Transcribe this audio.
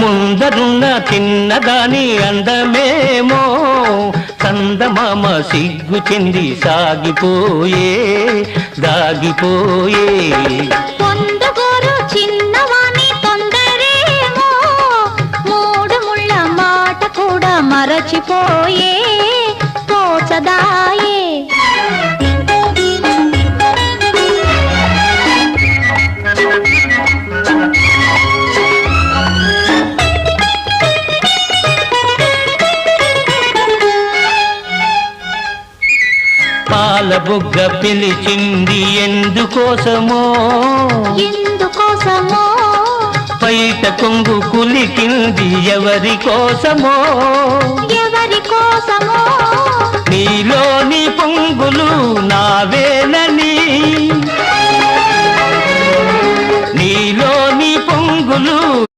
ముందరున్న చిన్నదాని అందమేమో చందమామ సిగ్గు చెంది సాగిపోయే దాగిపోయే. పొందుగోరు చిన్నవాణి తొందరేమో మూడు ముళ్ళ మాట కూడా మరచిపోయే తోచదాయే. పాల బుగ్గ పిలిచింది ఎందుకోసమో ఎందుకోసమో బయట కొంగు కులికింది ఎవరి కోసమో ఎవరి కోసమో నీలోని పొంగులు నావేనని నీలోని పొంగులు